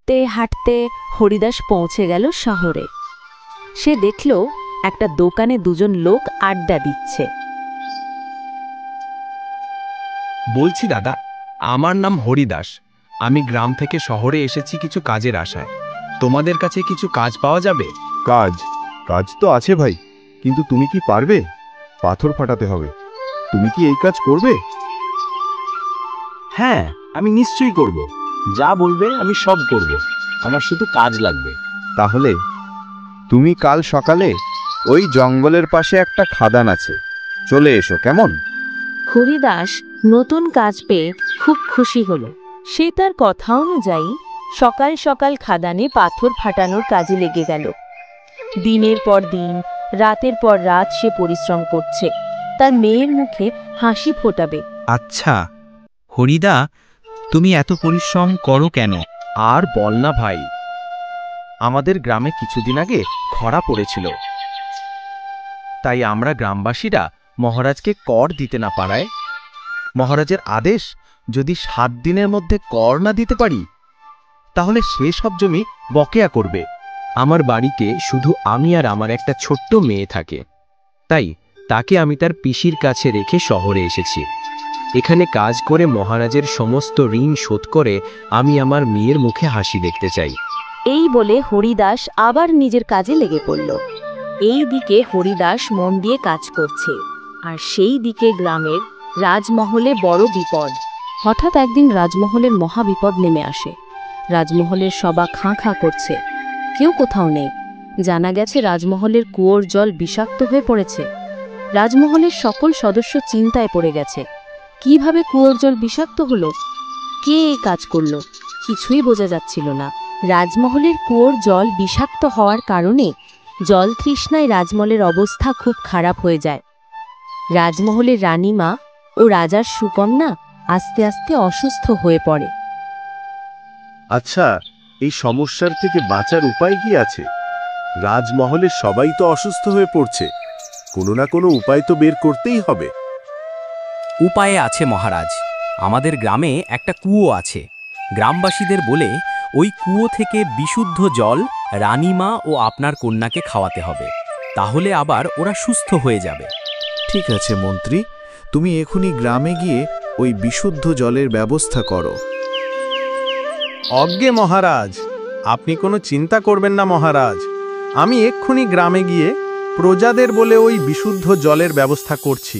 হাঁটতে হাঁটতে হরিদাস পৌঁছে গেল শহরে। সে দেখল একটা দোকানে দুজন লোক আড্ডা দিচ্ছে। বলছি দাদা, আমার নাম হরিদাস। আমি গ্রাম থেকে শহরে এসেছি কিছু কাজের আশায়। তোমাদের কাছে কিছু কাজ পাওয়া যাবে? কাজ কাজ তো আছে ভাই, কিন্তু তুমি কি পারবে? পাথর ফাটাতে হবে। তুমি কি এই কাজ করবে? হ্যাঁ, আমি নিশ্চয়ই করব। যা বলবে আমি সব করব। আমার শুধু কাজ লাগবে। তাহলে তুমি কাল সকালে ওই জঙ্গলের পাশে একটা খাদান আছে, চলে এসো, কেমন? হরিদাস নতুন কাজ পেয়ে খুব খুশি হল। সে তার কথা অনুযায়ী সকাল সকাল খাদানে পাথর ফাটানোর কাজে লেগে গেল। দিনের পর দিন, রাতের পর রাত সে পরিশ্রম করছে, তার মেয়ের মুখে হাসি ফোটাবে। আচ্ছা হরিদা, তুমি এত পরিশ্রম করো কেন? আর বল না ভাই, আমাদের গ্রামে কিছুদিন আগে খরা পড়েছিল। তাই আমরা গ্রামবাসীরা মহারাজকে কর দিতে না পারায় মহারাজের আদেশ, যদি 7 দিনের মধ্যে কর না দিতে পারি তাহলে সে সব জমি বকেয়া করবে। আমার বাড়িতে শুধু আমি আর আমার একটা ছোট্ট মেয়ে থাকে, তাই তাকে আমি তার পিসির কাছে রেখে শহরে এসেছি। এখানে কাজ করে মহারাজের সমস্ত ঋণ শোধ করে আমি আমার মেয়ের মুখে হাসি দেখতে চাই। এই বলে হরিদাস আবার নিজের কাজে লেগে পড়ল। এই দিকে হরিদাস মন দিয়ে কাজ করছে, আর সেই দিকে গ্রামের রাজমহলে বড় বিপদ। হঠাৎ একদিন রাজমহলের মহাবিপদ নেমে আসে। রাজমহলের সবা খাঁ খাঁ করছে, কেউ কোথাও নেই। জানা গেছে রাজমহলের কুয়োর জল বিষাক্ত হয়ে পড়েছে। রাজমহলের সকল সদস্য চিন্তায় পড়ে গেছে। কিভাবে কুয়োর জল বিষাক্ত হলো? কে এই কাজ করলো? কিছুই বোঝা যাচ্ছিল না। রাজমহলের কুয়োর জল বিষাক্ত হওয়ার কারণে জল তৃষ্ণায় রাজমহলের অবস্থা খুব খারাপ হয়ে যায়। রাজমহলের রানীমা ও রাজার সুকন্যা আস্তে আস্তে অসুস্থ হয়ে পড়ে। আচ্ছা, এই সমস্যার থেকে বাঁচার উপায় কি আছে? রাজমহলের সবাই তো অসুস্থ হয়ে পড়ছে, কোনো না কোনো উপায় তো বের করতেই হবে। উপায়ে আছে মহারাজ। আমাদের গ্রামে একটা কুয়ো আছে। গ্রামবাসীদের বলে ওই কুয়ো থেকে বিশুদ্ধ জল রানীমা ও আপনার কন্যাকে খাওয়াতে হবে, তাহলে আবার ওরা সুস্থ হয়ে যাবে। ঠিক আছে মন্ত্রী, তুমি এখনই গ্রামে গিয়ে ওই বিশুদ্ধ জলের ব্যবস্থা করো। অজ্ঞে মহারাজ, আপনি কোনো চিন্তা করবেন না মহারাজ। আমি এক্ষুনি গ্রামে গিয়ে প্রজাদের বলে ওই বিশুদ্ধ জলের ব্যবস্থা করছি।